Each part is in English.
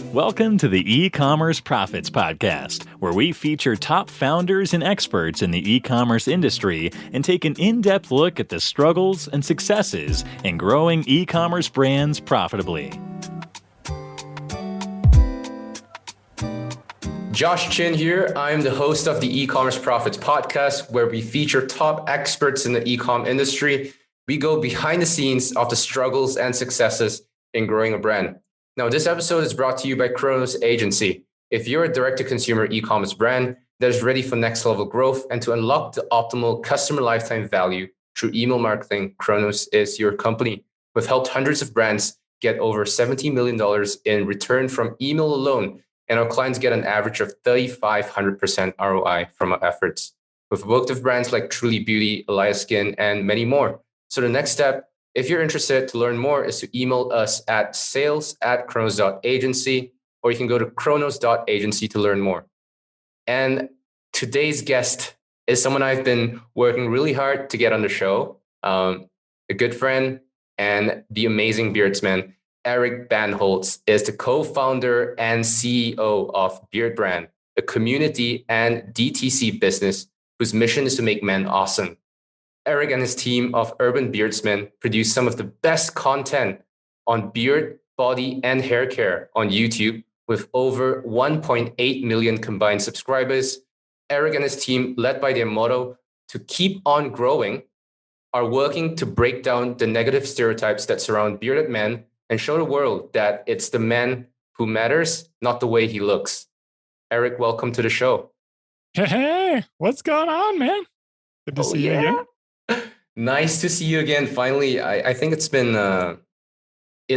Welcome to the E-commerce Profits Podcast, where we feature top founders and experts in the e-commerce industry and take an in-depth look at the struggles and successes in growing e-commerce brands profitably. Josh Chin here. I'm the host of the E-commerce Profits Podcast, where we feature top experts in the e-com industry. We go behind the scenes of the struggles and successes in growing a brand. Now, this episode is brought to you by chronos.agency. If you're a direct-to-consumer e-commerce brand that is ready for next-level growth and to unlock the optimal customer lifetime value through email marketing, Chronos is your company. We've helped hundreds of brands get over $70 million in return from email alone, and our clients get an average of 3,500% ROI from our efforts. We've worked with brands like Truly Beauty, Elias Skin, and many more. So the next step, if you're interested to learn more, is to email us at sales@chronos.agency, or you can go to chronos.agency to learn more. And today's guest is someone I've been working really hard to get on the show, a good friend and the amazing beardsman. Eric Bandholz is the co-founder and CEO of Beardbrand, a community and DTC business whose mission is to make men awesome. Eric and his team of urban beardsmen produce some of the best content on beard, body, and hair care on YouTube with over 1.8 million combined subscribers. Eric and his team, led by their motto, to keep on growing, are working to break down the negative stereotypes that surround bearded men and show the world that it's the man who matters, not the way he looks. Eric, welcome to the show. Hey, what's going on, man? Good to see you again. Nice to see you again. Finally, I think it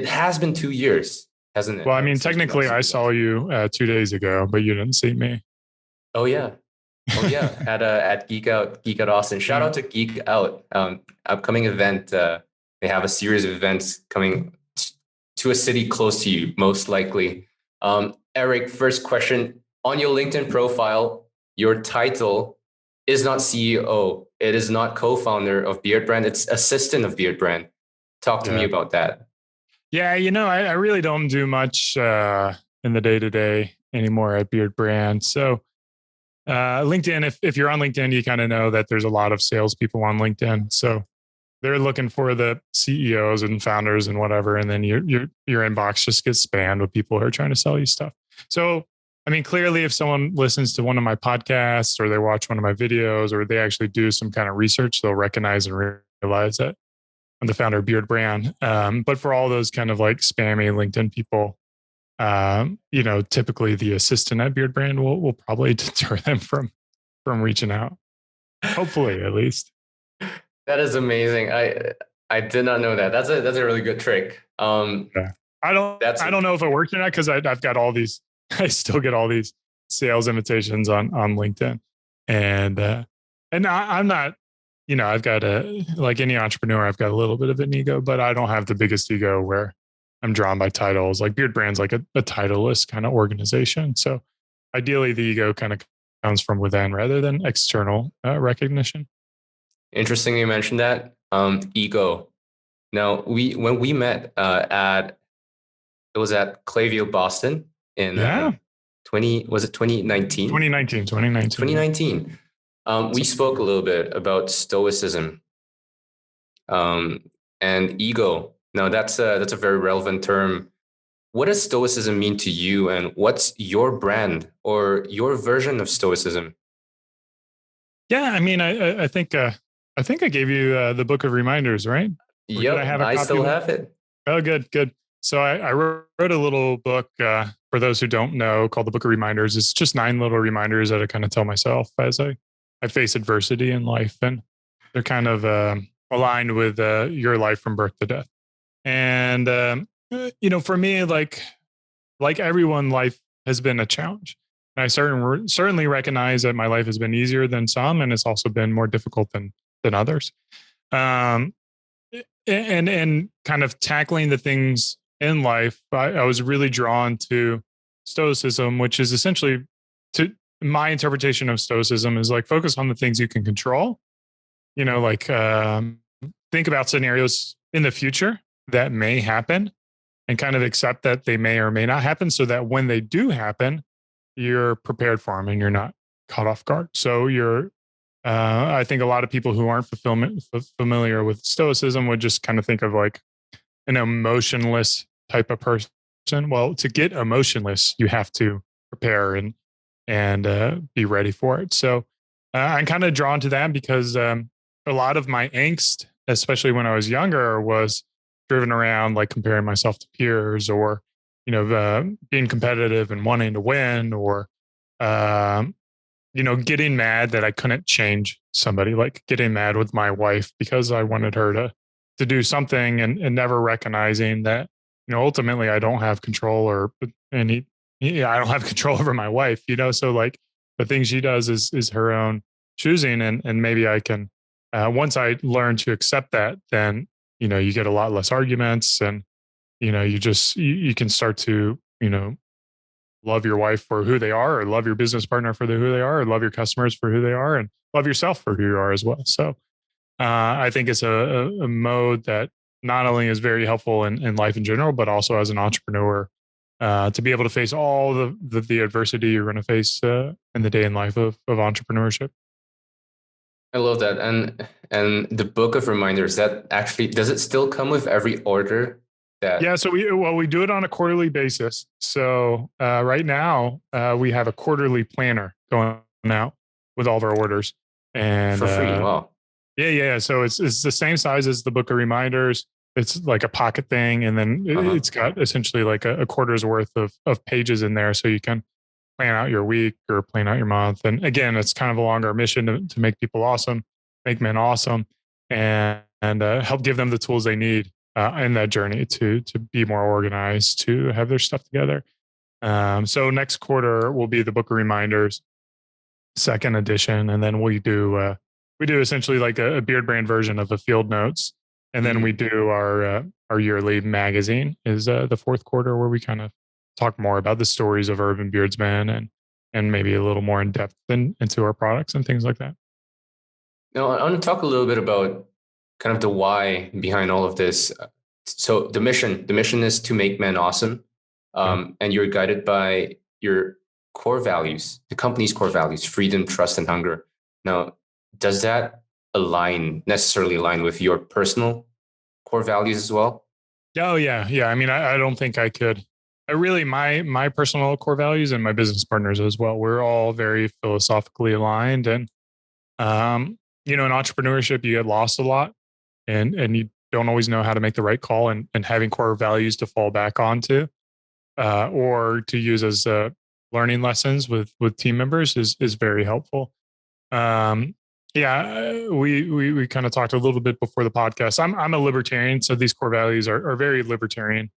has been 2 years, hasn't it? Well, I mean, technically I saw you 2 days ago, but you didn't see me. Oh yeah. At Geek Out Austin. Shout out to Geek Out, upcoming event. They have a series of events coming to a city close to you, most likely. Eric, first question. On your LinkedIn profile, your title is not CEO. It is not co-founder of Beardbrand. It's assistant of Beardbrand. Talk to me about that. Yeah, I really don't do much in the day-to-day anymore at Beardbrand. So LinkedIn, if you're on LinkedIn, you kind of know that there's a lot of salespeople on LinkedIn. So they're looking for the CEOs and founders and whatever. And then your inbox just gets spammed with people who are trying to sell you stuff. So I mean, clearly, if someone listens to one of my podcasts or they watch one of my videos or they actually do some kind of research, they'll recognize and realize that I'm the founder of Beardbrand. But for all those kind of like spammy LinkedIn people, typically the assistant at Beardbrand will probably deter them from reaching out. Hopefully, at least. That is amazing. I did not know that. That's a really good trick. Yeah. I don't know if it works or not because I've got all these. I still get all these sales invitations on LinkedIn, and I'm not, I've got like any entrepreneur, I've got a little bit of an ego, but I don't have the biggest ego where I'm drawn by titles. Like Beardbrand's like a titleless kind of organization, so ideally the ego kind of comes from within rather than external recognition. Interesting you mentioned that ego. Now when we met at Clayview, Boston. In 2019? 2019. We spoke a little bit about Stoicism and ego. Now that's a very relevant term. What does Stoicism mean to you, and what's your brand or your version of Stoicism? Yeah, I mean, I think I gave you the book of reminders, right? Yep, I still have it. Oh, good. So I wrote a little book for those who don't know called the Book of Reminders. It's just 9 little reminders that I kind of tell myself as I face adversity in life. And they're kind of aligned with your life from birth to death. And, for me, like everyone, life has been a challenge. And I certainly recognize that my life has been easier than some, and it's also been more difficult than others. And kind of tackling the things in life, I was really drawn to Stoicism, which is essentially, to my interpretation of Stoicism, is like focus on the things you can control. Think about scenarios in the future that may happen and kind of accept that they may or may not happen, so that when they do happen, you're prepared for them and you're not caught off guard. So I think a lot of people who aren't familiar with Stoicism would just kind of think of like an emotionless type of person. Well, to get emotionless, you have to prepare and be ready for it. So I'm kind of drawn to that because a lot of my angst, especially when I was younger, was driven around like comparing myself to peers, or being competitive and wanting to win, or getting mad that I couldn't change somebody, like getting mad with my wife because I wanted her to do something, and never recognizing that ultimately I don't have control I don't have control over my wife, so like the thing she does is her own choosing, and maybe I can once I learn to accept that, then you get a lot less arguments, and you can start to love your wife for who they are, or love your business partner for who they are, or love your customers for who they are, and love yourself for who you are as well. So I think it's a mode that not only is very helpful in life in general, but also as an entrepreneur, to be able to face all the adversity you're going to face in the day in life of entrepreneurship. I love that. And the book of reminders, that actually, does it still come with every order? Yeah, so we do it on a quarterly basis. So right now we have a quarterly planner going out with all of our orders, and for free. Wow. Yeah. So it's the same size as the book of reminders. It's like a pocket thing, and then it's got essentially like a quarter's worth of pages in there, so you can plan out your week or plan out your month. And again, it's kind of along our mission to make people awesome, make men awesome, and help give them the tools they need in that journey to be more organized, to have their stuff together. So next quarter will be the book of reminders, second edition, and then we do essentially like a Beardbrand version of the field notes, and then we do our yearly magazine is the fourth quarter, where we kind of talk more about the stories of urban beardsmen and maybe a little more in depth into our products and things like that. Now, I want to talk a little bit about kind of the why behind all of this. So the mission is to make men awesome, and you're guided by your core values, the company's core values: freedom, trust, and hunger. Now, does that necessarily align with your personal core values as well? Oh yeah. I mean, I don't think I could. My personal core values and my business partners as well, we're all very philosophically aligned, and in entrepreneurship, you get lost a lot, and you don't always know how to make the right call, and having core values to fall back onto, or to use as learning lessons with team members is very helpful. We kind of talked a little bit before the podcast. I'm a libertarian, so these core values are very libertarian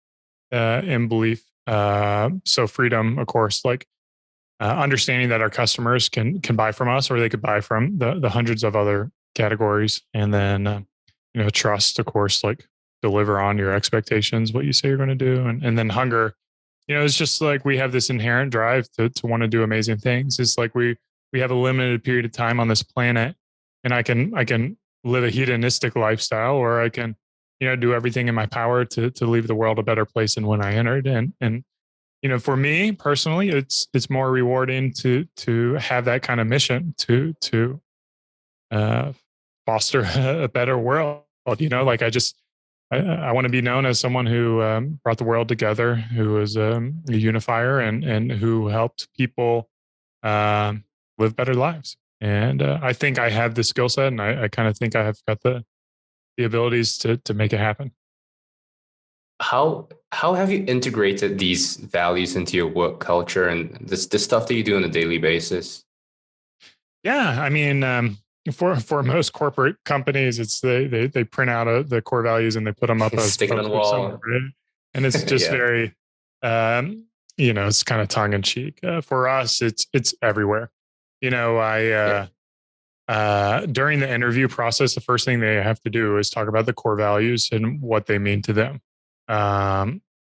in belief. So freedom, of course, like understanding that our customers can buy from us, or they could buy from the hundreds of other categories, and then trust, of course, like deliver on your expectations, what you say you're going to do, and then hunger. It's just like we have this inherent drive to want to do amazing things. It's like we have a limited period of time on this planet, and I can live a hedonistic lifestyle, or I can do everything in my power to leave the world a better place than when I entered. And for me personally, it's more rewarding to have that kind of mission to foster a better world. Like I want to be known as someone who brought the world together, who was a unifier, and who helped people live better lives. And I think I have the skill set, and I kind of think I have got the abilities to make it happen. How have you integrated these values into your work culture and the stuff that you do on a daily basis? Yeah, I mean, for most corporate companies, it's they print out the core values and they put them up as stick it on the wall, right? And it's just very, it's kind of tongue in cheek. For us, it's everywhere. During the interview process, the first thing they have to do is talk about the core values and what they mean to them.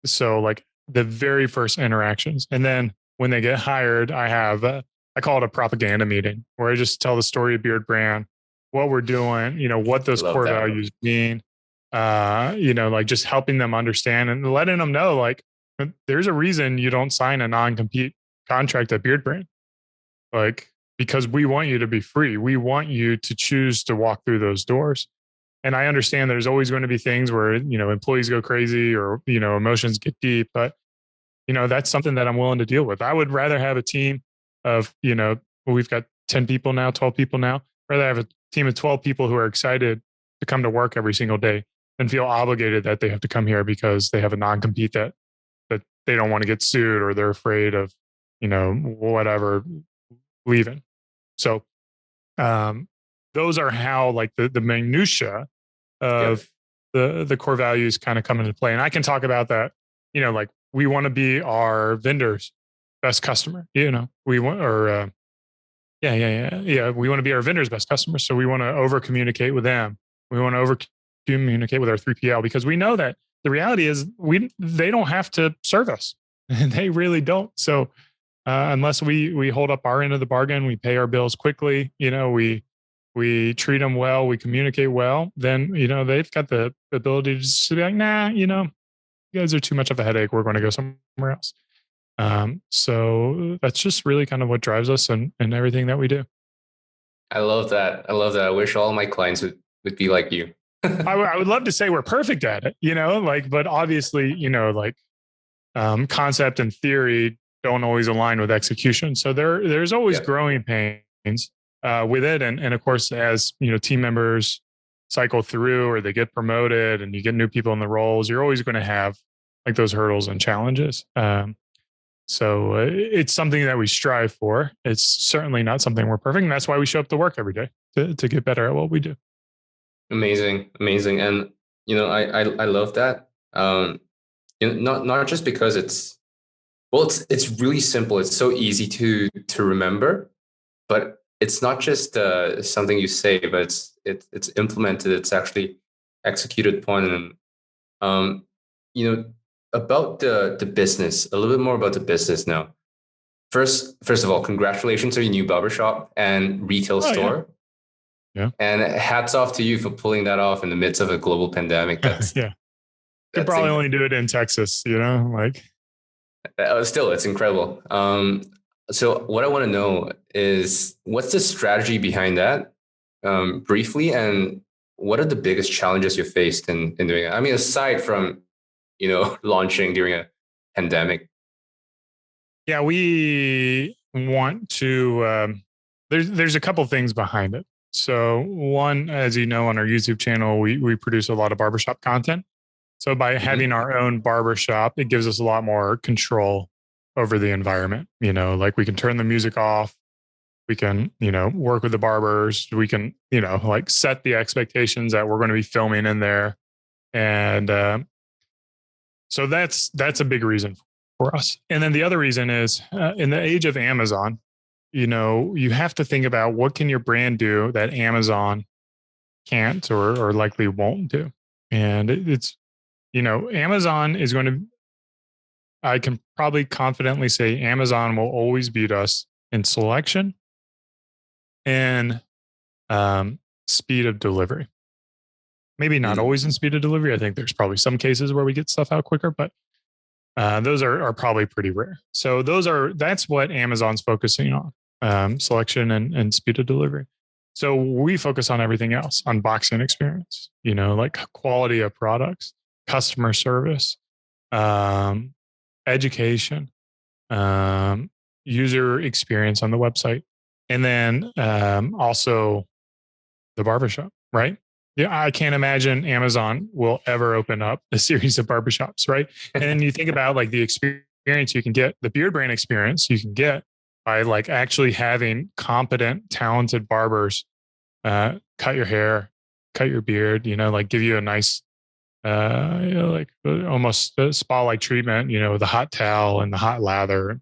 So like the very first interactions, and then when they get hired, I call it a propaganda meeting, where I just tell the story of Beardbrand, what we're doing, what those core values mean, like just helping them understand and letting them know, like, there's a reason you don't sign a non-compete contract at Beardbrand. Like, because we want you to be free. We want you to choose to walk through those doors. And I understand there's always going to be things where, employees go crazy or, emotions get deep, but, that's something that I'm willing to deal with. I would rather have a team of, we've got 10 people now, 12 people now, rather have a team of 12 people who are excited to come to work every single day and feel obligated that they have to come here because they have a non-compete that they don't want to get sued or they're afraid of, whatever, leaving. So those are how like the minutia of the core values kind of come into play. And I can talk about that, like we want to be our vendors' best customer, we want, or we want to be our vendors' best customer. So we want to over communicate with them. We want to over communicate with our 3PL because we know that the reality is they don't have to serve us. They really don't. So unless we hold up our end of the bargain, we pay our bills quickly, we treat them well, we communicate well, then, they've got the ability to just be like, nah, you guys are too much of a headache. We're going to go somewhere else. So that's just really kind of what drives us and everything that we do. I love that. I wish all my clients would be like you. I would love to say we're perfect at it, but obviously, concept and theory don't always align with execution. So there's always growing pains with it. And of course, as team members cycle through or they get promoted and you get new people in the roles, you're always going to have like those hurdles and challenges. So it's something that we strive for. It's certainly not something we're perfect. And that's why we show up to work every day to get better at what we do. Amazing. And, I love that. Not just because it's really simple. It's so easy to remember, but it's not just something you say, but it's implemented. It's actually executed upon. And about the business, a little bit more about the business now. First of all, congratulations on your new barbershop and retail store. Yeah. And hats off to you for pulling that off in the midst of a global pandemic. That's could probably only do it in Texas, Still, it's incredible. So what I want to know is what's the strategy behind that, briefly, and what are the biggest challenges you faced in doing it? I mean, aside from, launching during a pandemic. Yeah, we want to, there's a couple things behind it. So one, as you know, on our YouTube channel, we produce a lot of barbershop content. So by having our own barbershop, it gives us a lot more control over the environment. Like we can turn the music off. We can, work with the barbers. We can, like set the expectations that we're going to be filming in there. And so that's a big reason for us. And then the other reason is in the age of Amazon, you have to think about what can your brand do that Amazon can't or likely won't do. And it's, Amazon is going to, I can probably confidently say Amazon will always beat us in selection and speed of delivery. Maybe not always in speed of delivery. I think there's probably some cases where we get stuff out quicker, but those are probably pretty rare. So that's what Amazon's focusing on, selection and speed of delivery. So we focus on everything else, unboxing experience, like quality of products, customer service, education, user experience on the website, and then also the barbershop, right? Yeah, I can't imagine Amazon will ever open up a series of barbershops, right? And you think about like the experience you can get, the Beardbrand experience you can get by like actually having competent, talented barbers cut your hair, cut your beard, like give you a nice, like almost a spa-like treatment, with the hot towel and the hot lather.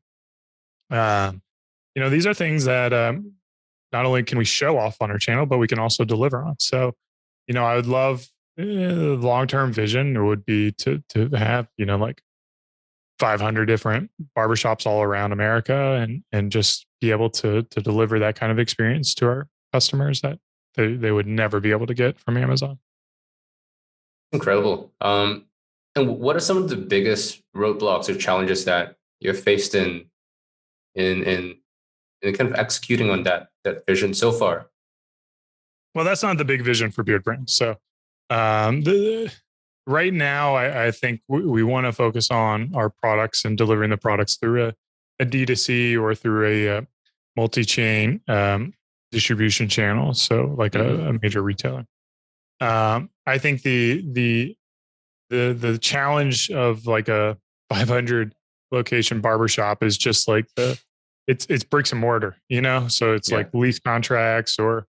These are things that not only can we show off on our channel, but we can also deliver on. So, I would love long-term vision would be to have, like 500 different barbershops all around America and just be able to deliver that kind of experience to our customers that they would never be able to get from Amazon. incredible. And what are some of the biggest roadblocks or challenges that you've faced in in, in kind of executing on that vision so far? Well, that's not the big vision for Beardbrand. So, right now, I think we want to focus on our products and delivering the products through a D2C or through a multi-chain distribution channel. So, like a major retailer. I think the challenge of like a 500 location barbershop is just like it's bricks and mortar, so it's like lease contracts or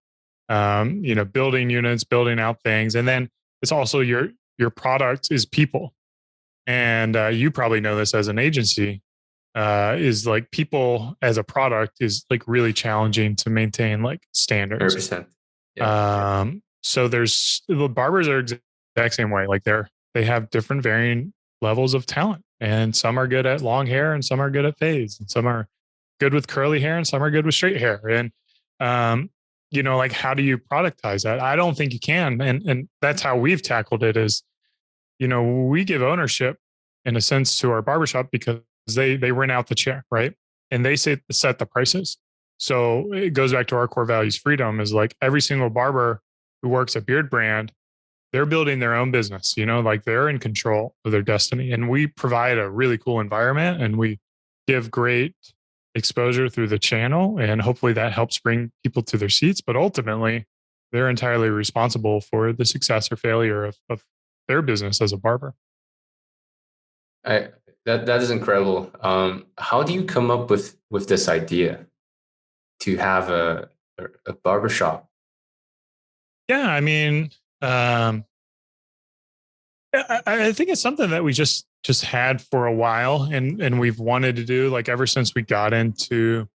building units, building out things. And then it's also your product is people. And you probably know this as an agency, is like people as a product is like really challenging to maintain like standards. 100%. So the barbers are exact same way. Like they have different varying levels of talent, and some are good at long hair and some are good at fades, and some are good with curly hair and some are good with straight hair. And, like how do you productize that? I don't think you can. And that's how we've tackled it is, we give ownership in a sense to our barbershop because they rent out the chair, right? And they set the prices. So it goes back to our core values. Freedom is like every single barber who works at Beardbrand, they're building their own business, like they're in control of their destiny. And we provide a really cool environment and we give great exposure through the channel. And hopefully that helps bring people to their seats. But ultimately, they're entirely responsible for the success or failure of their business as a barber. That is incredible. How do you come up with this idea to have a barbershop? Yeah, I mean, I think it's something that we just had for a while, and we've wanted to do like ever since we got into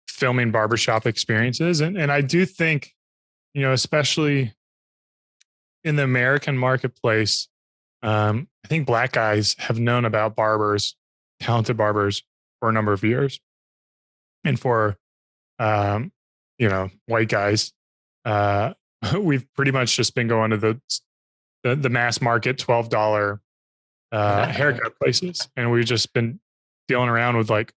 filming barbershop experiences, and I do think, especially in the American marketplace, I think Black guys have known about barbers, talented barbers, for a number of years, and for white guys, we've pretty much just been going to the mass market $12 haircut places, and we've just been dealing around with like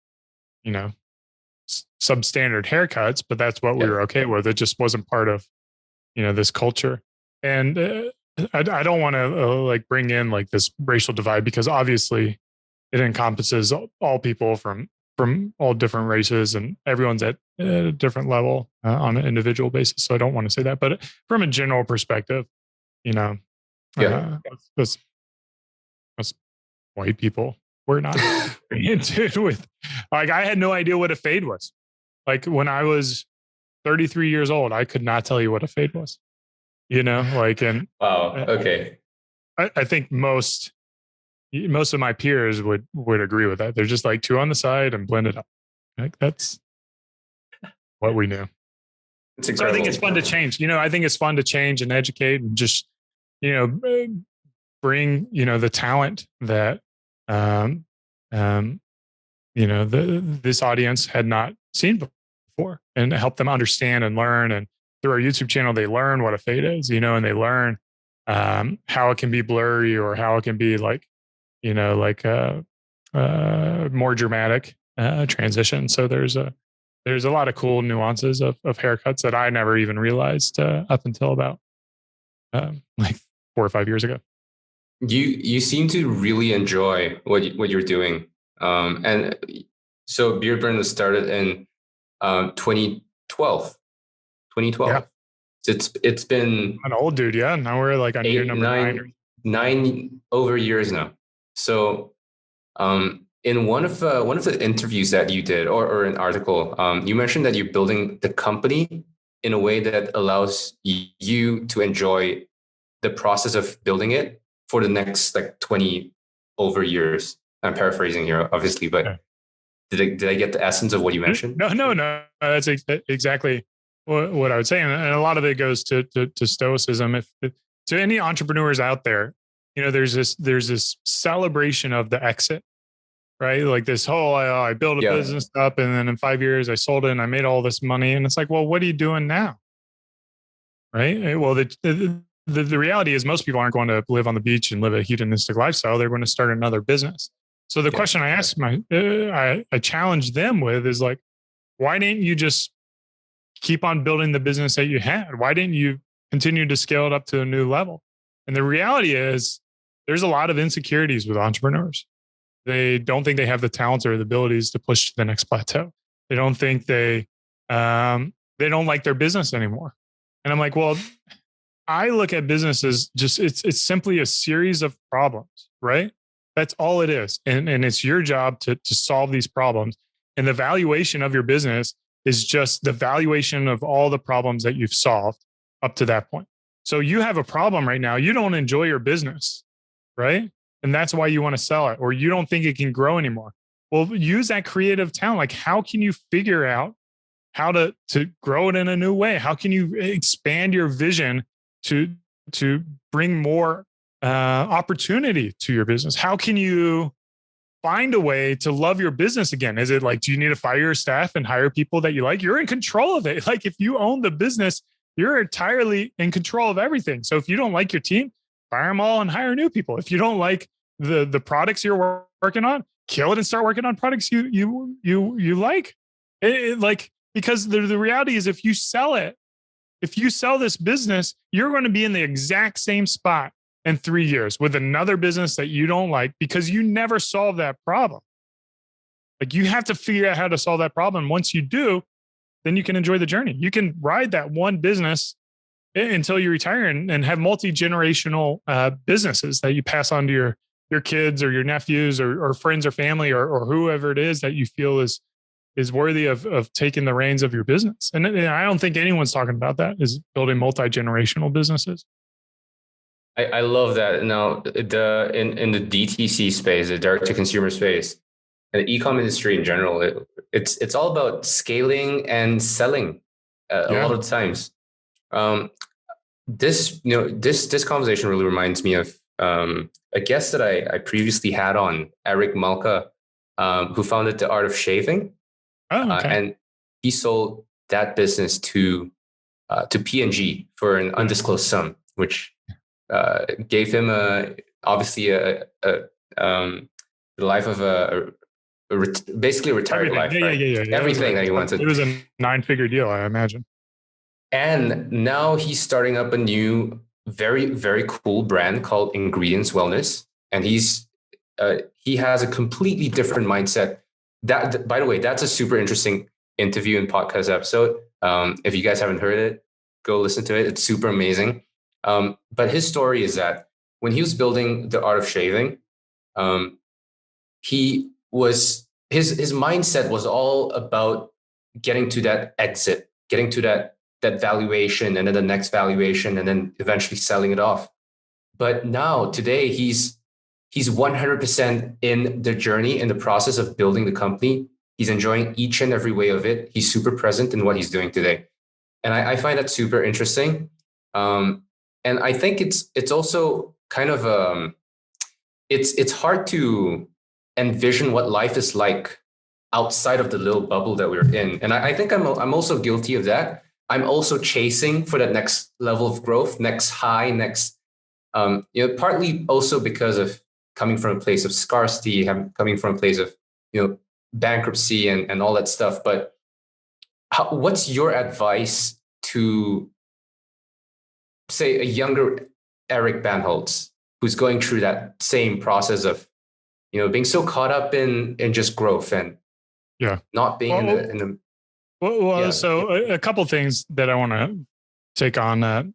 substandard haircuts, but that's what we were okay with. It just wasn't part of this culture. And I don't want to like bring in like this racial divide, because obviously it encompasses all people from all different races, and everyone's at a different level on an individual basis. So I don't want to say that, but from a general perspective, us white people, we're not into it with, like, I had no idea what a fade was. Like when I was 33 years old, I could not tell you what a fade was, and wow. Okay. I think most of my peers would agree with that. They're just like two on the side and blend it up. Like that's what we knew. So I think it's fun to change. I think it's fun to change and educate and just, bring, the talent that, this audience had not seen before, and help them understand and learn. And through our YouTube channel, they learn what a fade is, and they learn how it can be blurry or how it can be like, more dramatic transition. So there's a lot of cool nuances of haircuts that I never even realized up until about like 4 or 5 years ago. You seem to really enjoy what you're doing, and so Beardbrand was started in 2012. Yeah. So it's been an old dude, yeah. Now we're like on year number 9 over years now. So, in one of the interviews that you did, or an article, you mentioned that you're building the company in a way that allows you to enjoy the process of building it for the next like 20 over years. I'm paraphrasing here, obviously, but did I get the essence of what you mentioned? No. That's exactly what I would say, and a lot of it goes to Stoicism. If to any entrepreneurs out there, there's this celebration of the exit, right? Like this whole, I built a business up, and then in 5 years I sold it and I made all this money. And it's like, well, what are you doing now? Right? Well, the reality is most people aren't going to live on the beach and live a hedonistic lifestyle. They're going to start another business. So the question I ask I challenge them with is like, why didn't you just keep on building the business that you had? Why didn't you continue to scale it up to a new level? And the reality is there's a lot of insecurities with entrepreneurs. They don't think they have the talents or the abilities to push to the next plateau. They don't think they don't like their business anymore. And I'm like, well, I look at business as just it's simply a series of problems, right? That's all it is. And it's your job to solve these problems. And the valuation of your business is just the valuation of all the problems that you've solved up to that point. So you have a problem right now. You don't enjoy your business, right? And that's why you want to sell it, or you don't think it can grow anymore. Well, use that creative talent. Like, how can you figure out how to grow it in a new way? How can you expand your vision to bring more opportunity to your business? How can you find a way to love your business again? Is it like, do you need to fire your staff and hire people that you like? You're in control of it. Like, if you own the business, you're entirely in control of everything. So if you don't like your team, fire them all and hire new people. If you don't like the products you're working on, kill it and start working on products you like. Because the reality is, if you sell this business, you're going to be in the exact same spot in 3 years with another business that you don't like, because you never solve that problem. Like, you have to figure out how to solve that problem. Once you do, then you can enjoy the journey. You can ride that one business until you retire and have multi-generational businesses that you pass on to your kids or your nephews or friends or family or whoever it is that you feel is worthy of taking the reins of your business. And I don't think anyone's talking about that, is building multi-generational businesses. I love that. Now, in the DTC space, the direct to consumer space, and the e-com industry in general, it's all about scaling and selling a lot of times. This conversation really reminds me of a guest that I previously had on, Eric Malka, who founded The Art of Shaving. Oh, okay. And he sold that business to P&G for an undisclosed sum, which gave him obviously the life of basically a retired life. Right? Yeah. Everything that he wanted. It was a 9-figure deal, I imagine. And now he's starting up a new, very, very cool brand called Ingredients Wellness. And he has a completely different mindset. That, by the way, that's a super interesting interview and podcast episode. If you guys haven't heard it, go listen to it. It's super amazing. But his story is that when he was building The Art of Shaving, his mindset was all about getting to that exit, getting to that valuation, and then the next valuation, and then eventually selling it off. But now, today, he's 100% in the journey, in the process of building the company. He's enjoying each and every way of it. He's super present in what he's doing today. And I find that super interesting. And I think it's also kind of it's hard to envision what life is like outside of the little bubble that we're in. And I think I'm also guilty of that. I'm also chasing for that next level of growth, next high, partly also because of coming from a place of scarcity, coming from a place of, bankruptcy and all that stuff. But what's your advice to, say, a younger Eric Bandholz who's going through that same process of, being so caught up in just growth and not being in the So a couple of things that I want to take on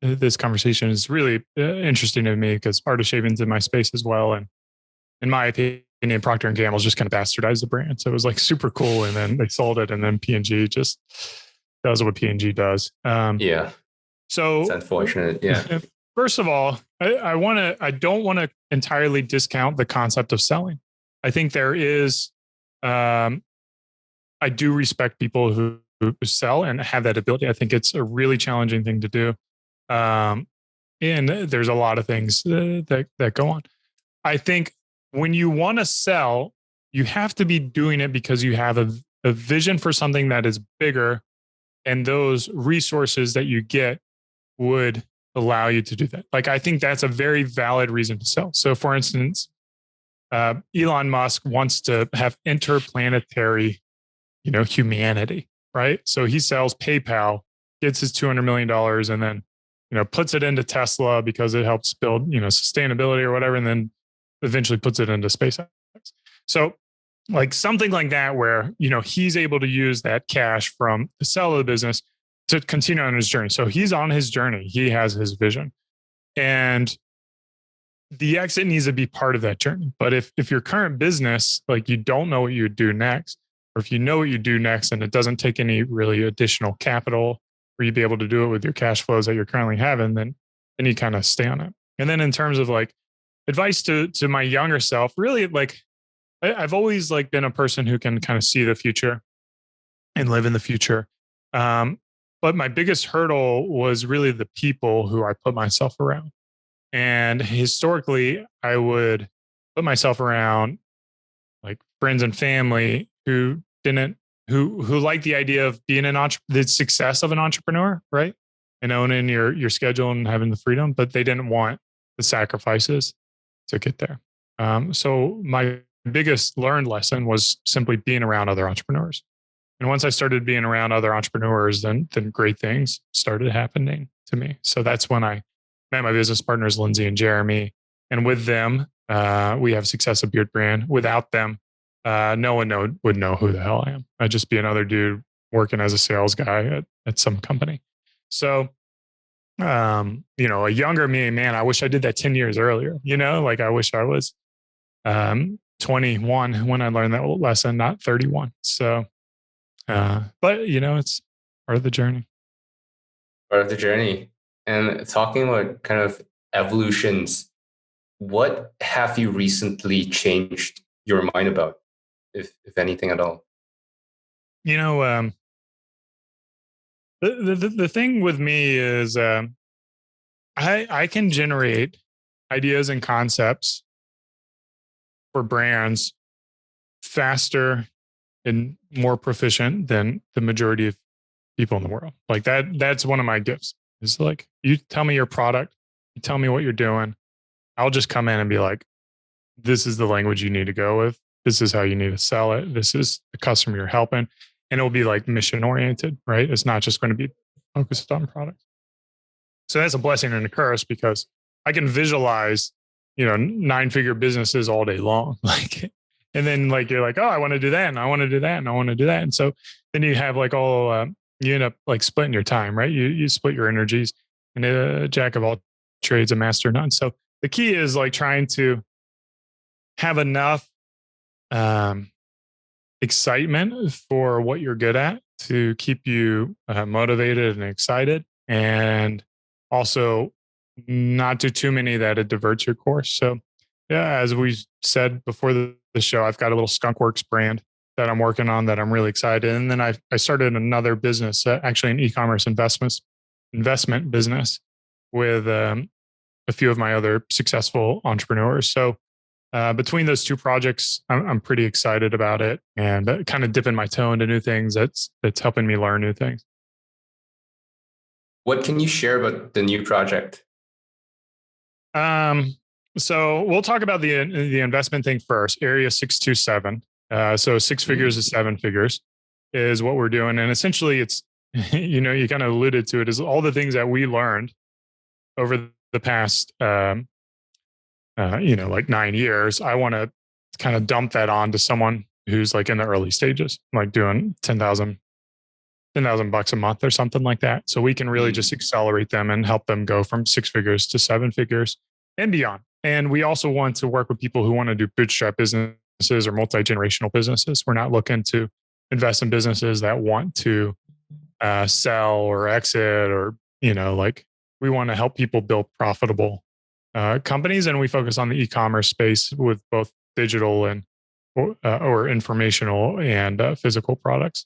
this conversation is really interesting to me, because Art of Shaving's in my space as well. And in my opinion, Procter & Gamble's just kind of bastardized the brand. So it was like super cool. And then they sold it. And then P&G just does what P&G does. So it's unfortunate. Yeah. First of all, I don't want to entirely discount the concept of selling. I think there is, I do respect people who sell and have that ability. I think it's a really challenging thing to do. And there's a lot of things that go on. I think when you want to sell, you have to be doing it because you have a vision for something that is bigger, and those resources that you get would allow you to do that. Like, I think that's a very valid reason to sell. So for instance, Elon Musk wants to have interplanetary, humanity, right? So he sells PayPal, gets his $200 million and then, puts it into Tesla because it helps build, sustainability or whatever. And then eventually puts it into SpaceX. So like something like that, where, he's able to use that cash from the sell of the business to continue on his journey. So he's on his journey. He has his vision, and the exit needs to be part of that journey. But if your current business, like, you don't know what you do next, or if you know what you do next and it doesn't take any really additional capital for you to be able to do it with your cash flows that you're currently having, then you kind of stay on it. And then in terms of like advice to my younger self, really, like, I've always like been a person who can kind of see the future and live in the future. But my biggest hurdle was really the people who I put myself around. And historically, I would put myself around like friends and family who liked the idea of being the success of an entrepreneur, right? And owning your schedule and having the freedom, but they didn't want the sacrifices to get there. So my biggest learned lesson was simply being around other entrepreneurs. And once I started being around other entrepreneurs, then great things started happening to me. So that's when I met my business partners, Lindsay and Jeremy. And with them, we have success at Beardbrand. Without them, no one would know who the hell I am. I'd just be another dude working as a sales guy at some company. So, a younger me, man, I wish I did that 10 years earlier. Like, I wish I was 21 when I learned that lesson, not 31. So, but it's part of the journey. Part of the journey. And talking about kind of evolutions, what have you recently changed your mind about, if anything at all? The thing with me is I can generate ideas and concepts for brands faster and more proficient than the majority of people in the world. Like that's one of my gifts. It's like, you tell me your product, you tell me what you're doing. I'll just come in and be like, this is the language you need to go with. This is how you need to sell it. This is the customer you're helping. And it'll be like mission oriented, right? It's not just going to be focused on product. So that's a blessing and a curse, because I can visualize, 9-figure businesses all day long. Like, and then like, you're like, oh, I want to do that. And I want to do that. And I want to do that. And so then you have like you end up like splitting your time, right? You split your energies, and a jack of all trades, a master of none. So the key is like trying to have enough excitement for what you're good at to keep you motivated and excited, and also not do too many that it diverts your course. So yeah, as we said before the show, I've got a little Skunkworks brand that I'm working on that I'm really excited. And then I started another business, actually an e-commerce investment business with a few of my other successful entrepreneurs. So between those two projects, I'm pretty excited about it, and kind of dipping my toe into new things. That's helping me learn new things. What can you share about the new project? So we'll talk about the investment thing first. Area 627. So 6 figures to 7 figures is what we're doing, and essentially it's you kind of alluded to it, is all the things that we learned over the past like 9 years. I want to kind of dump that on to someone who's like in the early stages, like doing $10,000 $10,000 a month or something like that. So we can really just accelerate them and help them go from 6 figures to 7 figures and beyond. And we also want to work with people who want to do bootstrap businesses or multi-generational businesses. We're not looking to invest in businesses that want to sell or exit, or, like, we want to help people build profitable companies. And we focus on the e-commerce space with both digital and or informational and physical products.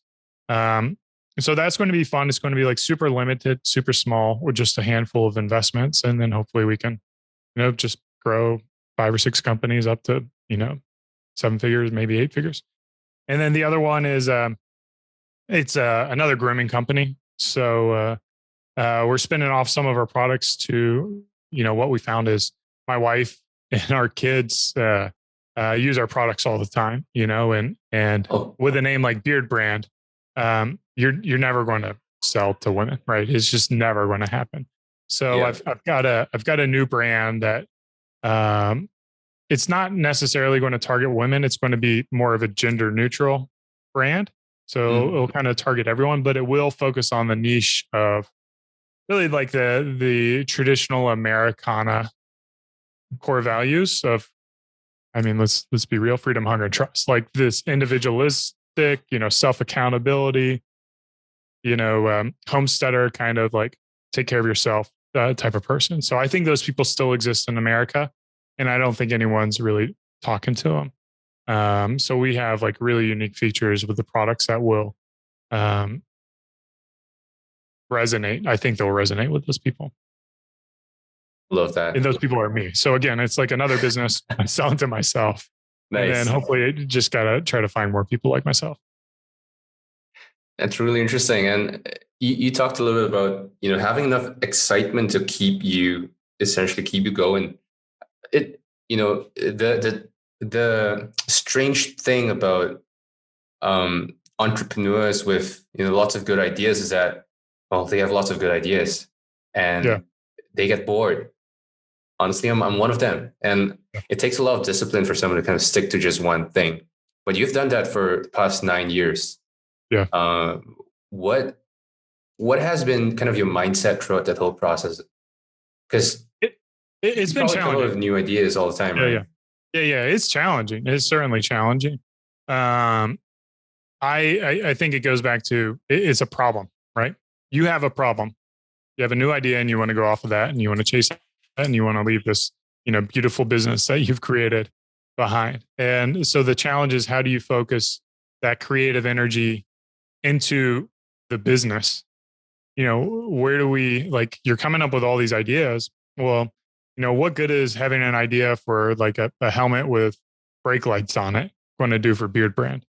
So that's going to be fun. It's going to be like super limited, super small, with just a handful of investments. And then hopefully we can, just grow 5 or 6 companies up to, 7 figures, maybe 8 figures. And then the other one is, it's another grooming company. So we're spinning off some of our products to, what we found is my wife and our kids use our products all the time, and with a name like Beardbrand, you're never going to sell to women, right? It's just never going to happen. So Yeah. I've got a new brand that it's not necessarily going to target women. It's going to be more of a gender neutral brand. So it'll kind of target everyone, but it will focus on the niche of really like the traditional Americana core values of, let's be real, freedom, hunger, and trust. Like this individualistic, self accountability, homesteader kind of like take care of yourself type of person. So I think those people still exist in America, and I don't think anyone's really talking to them. So we have like really unique features with the products that will resonate. I think they'll resonate with those people. Love that. And those people are me. So again, it's like another business I'm selling to myself. Nice. And then hopefully I just got to try to find more people like myself. That's really interesting. And you talked a little bit about, having enough excitement to essentially keep you going. The strange thing about entrepreneurs with, lots of good ideas is that, they have lots of good ideas and they get bored. Honestly, I'm one of them. And it takes a lot of discipline for someone to kind of stick to just one thing. But you've done that for the past 9 years. Yeah. What has been kind of your mindset throughout that whole process? Because it's been challenging. Come up with new ideas all the time, right? Yeah. It's challenging. It's certainly challenging. I think it goes back to it's a problem, right? You have a problem. You have a new idea, and you want to go off of that, and you want to chase it, and you want to leave this, beautiful business that you've created behind. And so the challenge is, how do you focus that creative energy into the business? Where do we, like, you're coming up with all these ideas. Well, what good is having an idea for like a helmet with brake lights on it going to do for Beardbrand?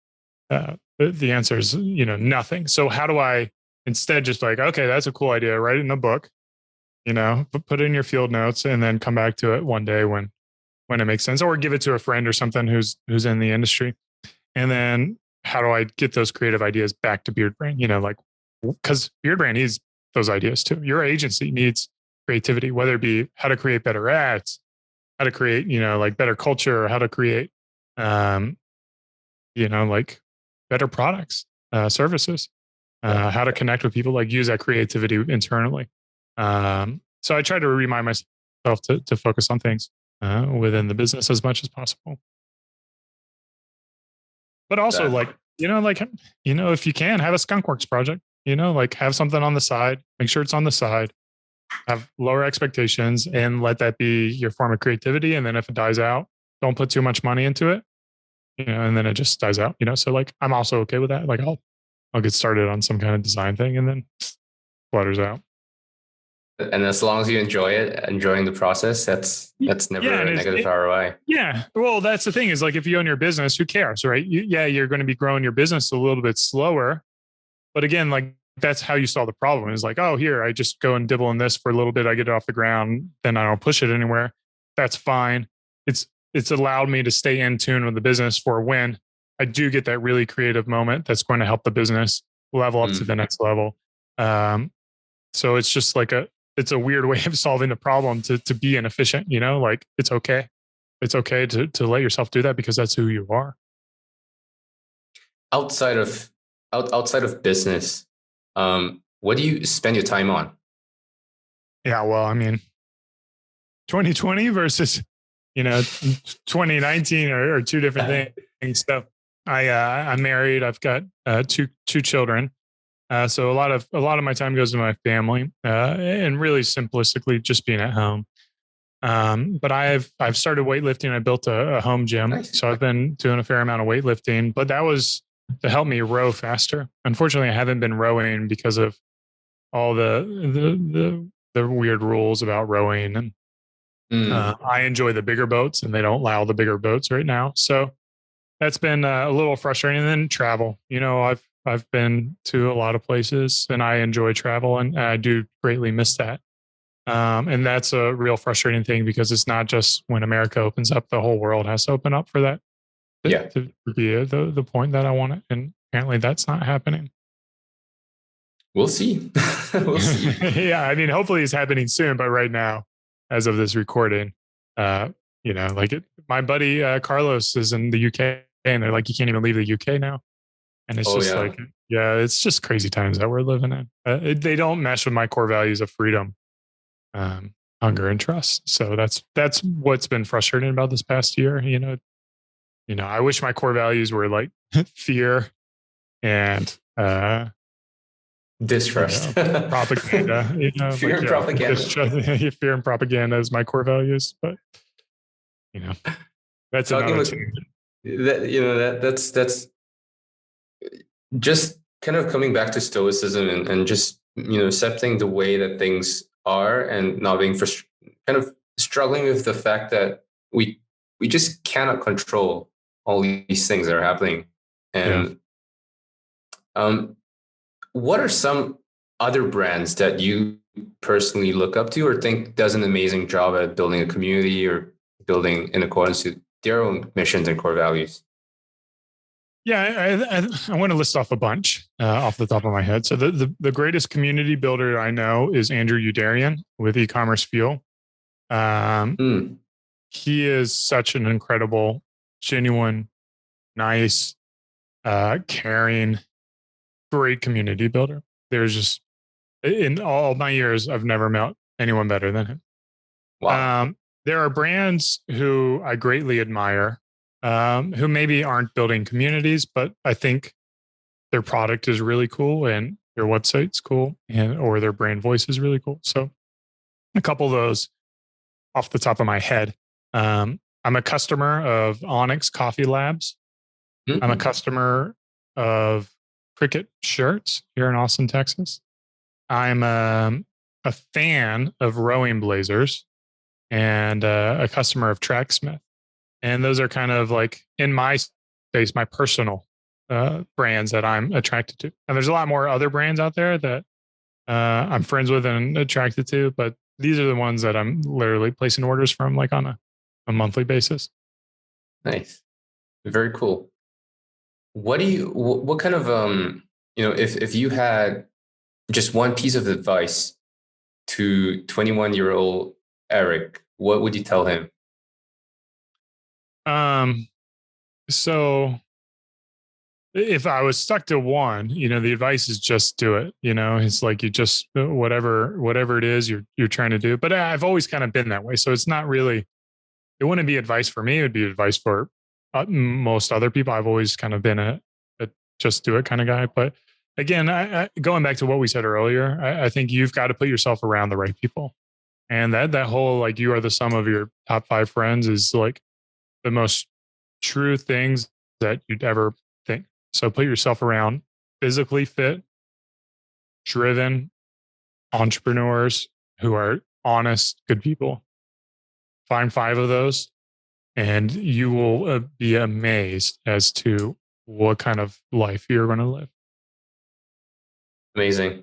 The answer is, nothing. So how do I instead just like, okay, that's a cool idea, write it in a book, put it in your field notes, and then come back to it one day when it makes sense, or give it to a friend or something who's in the industry. And then how do I get those creative ideas back to Beardbrand? Because Beardbrand needs those ideas too. Your agency needs creativity, whether it be how to create better ads, how to create, like better culture, or how to create, like better products, services, how to connect with people, like use that creativity internally. So I try to remind myself to focus on things within the business as much as possible. But also if you can, have a skunkworks project, have something on the side, make sure it's on the side, have lower expectations, and let that be your form of creativity. And then if it dies out, don't put too much money into it, and then it just dies out, so like, I'm also okay with that. Like I'll get started on some kind of design thing and then flutters out. And as long as you enjoying the process, that's never a negative ROI. Yeah. Well, that's the thing is, like, if you own your business, who cares, right? You're going to be growing your business a little bit slower. But again, like, that's how you solve the problem. Is like, oh, here, I just go and dibble in this for a little bit. I get it off the ground. Then I don't push it anywhere. That's fine. It's allowed me to stay in tune with the business for when I do get that really creative moment that's going to help the business level up to the next level. So it's just like it's a weird way of solving the problem to be inefficient, like it's okay. It's okay to let yourself do that because that's who you are. Outside of business, what do you spend your time on? Yeah, well, 2020 versus 2019 are two different things. So I'm married. I've got two children. So a lot of my time goes to my family, and really simplistically just being at home. But I've started weightlifting. I built a home gym. Nice. So I've been doing a fair amount of weightlifting, but that was to help me row faster. Unfortunately, I haven't been rowing because of all the weird rules about rowing. And I enjoy the bigger boats, and they don't allow the bigger boats right now. So that's been a little frustrating. And then travel. I've been to a lot of places, and I enjoy travel, and I do greatly miss that. And that's a real frustrating thing because it's not just when America opens up, the whole world has to open up for that Yeah. to be the point that I want it. And apparently that's not happening. We'll see. We'll see. Yeah. I mean, hopefully it's happening soon, but right now, as of this recording, my buddy Carlos is in the UK, and they're like, you can't even leave the UK now. And it's just like, yeah, it's just crazy times that we're living in. They don't mesh with my core values of freedom, hunger, and trust. So that's what's been frustrating about this past year. I wish my core values were like fear and distrust, propaganda. Fear and propaganda. Fear and propaganda is my core values, but that's another thing. That's just kind of coming back to Stoicism and just accepting the way that things are and not being kind of struggling with the fact that we just cannot control all these things that are happening. And what are some other brands that you personally look up to or think does an amazing job at building a community or building in accordance to their own missions and core values? Yeah, I want to list off a bunch off the top of my head. So the greatest community builder I know is Andrew Udarian with eCommerce Fuel. He is such an incredible, genuine, nice, caring, great community builder. There's just, in all my years, I've never met anyone better than him. Wow. There are brands who I greatly admire, who maybe aren't building communities, but I think their product is really cool and their website's cool, or their brand voice is really cool. So a couple of those off the top of my head. I'm a customer of Onyx Coffee Labs. I'm a customer of Cricket Shirts here in Austin, Texas. I'm a fan of Rowing Blazers and a customer of Tracksmith. And those are kind of like in my space, my personal brands that I'm attracted to. And there's a lot more other brands out there that I'm friends with and attracted to, but these are the ones that I'm literally placing orders from like on a monthly basis. Nice. Very cool. What kind of, if you had just one piece of advice to 21-year-old Eric, what would you tell him? So if I was stuck to one, the advice is just do it. It's like you just whatever it is you're trying to do. But I've always kind of been that way. So it's not really, it wouldn't be advice for me. It would be advice for most other people. I've always kind of been a just do it kind of guy. But again, I going back to what we said earlier, I think you've got to put yourself around the right people. And that whole, like, you are the sum of your top 5 friends is like the most true things that you'd ever think. So put yourself around physically fit, driven entrepreneurs who are honest, good people. Find 5 of those and you will be amazed as to what kind of life you're going to live. Amazing.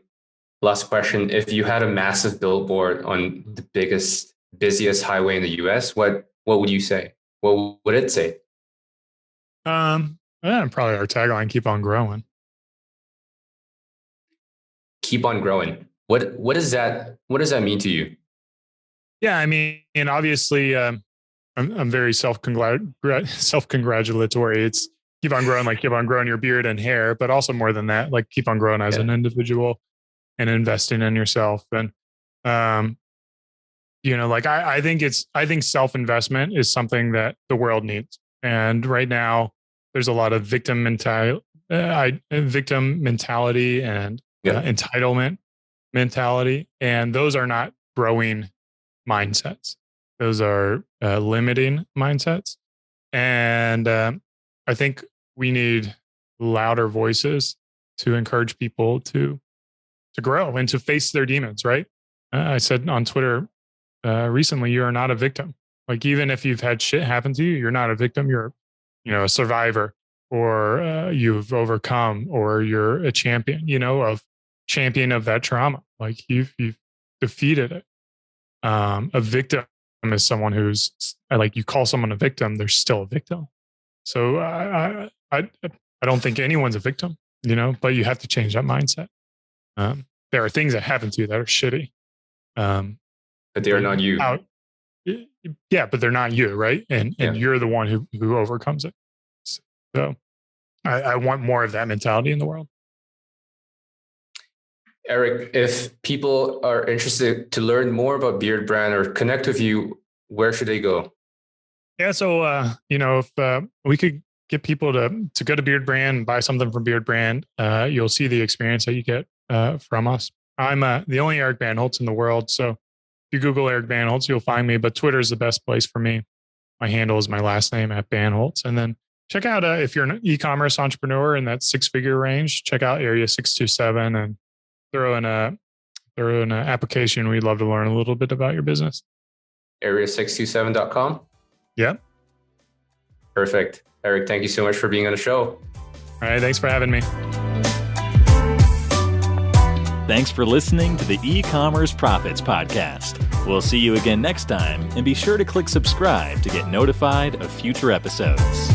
Last question. If you had a massive billboard on the busiest highway in the US, what would you say? What would it say? Probably our tagline, keep on growing. Keep on growing. What does that mean to you? Yeah, I mean, and obviously I'm very self-congratulatory. It's keep on growing, like keep on growing your beard and hair, but also more than that, like keep on growing as an individual and investing in yourself. And I think self-investment is something that the world needs. And right now there's a lot of victim mentality and entitlement mentality. And those are not growing mindsets. Those are limiting mindsets. And I think we need louder voices to encourage people to grow and to face their demons, right? I said on Twitter recently, you are not a victim. Like, even if you've had shit happen to you, you're not a victim. You're, a survivor or you've overcome, or you're a champion, of that trauma. Like you've defeated it. A victim is someone who's like, you call someone a victim, they're still a victim. So I don't think anyone's a victim, but you have to change that mindset. There are things that happen to you that are shitty. But they are not you. Yeah, but they're not you, right? And you're the one who overcomes it. So I want more of that mentality in the world. Eric, if people are interested to learn more about Beardbrand or connect with you, where should they go? Yeah, so if we could get people to go to Beardbrand and buy something from Beardbrand, you'll see the experience that you get from us. I'm the only Eric Bandholz in the world, so if you Google Eric Bandholz, you'll find me. But Twitter is the best place for me. My handle is my last name @Bandholz, and then check out if you're an e-commerce entrepreneur in that 6-figure range, check out Area 627 and throw in an application. We'd love to learn a little bit about your business. Area627.com. Yeah. Perfect. Eric, thank you so much for being on the show. All right. Thanks for having me. Thanks for listening to the eCommerce Profits Podcast. We'll see you again next time, and be sure to click subscribe to get notified of future episodes.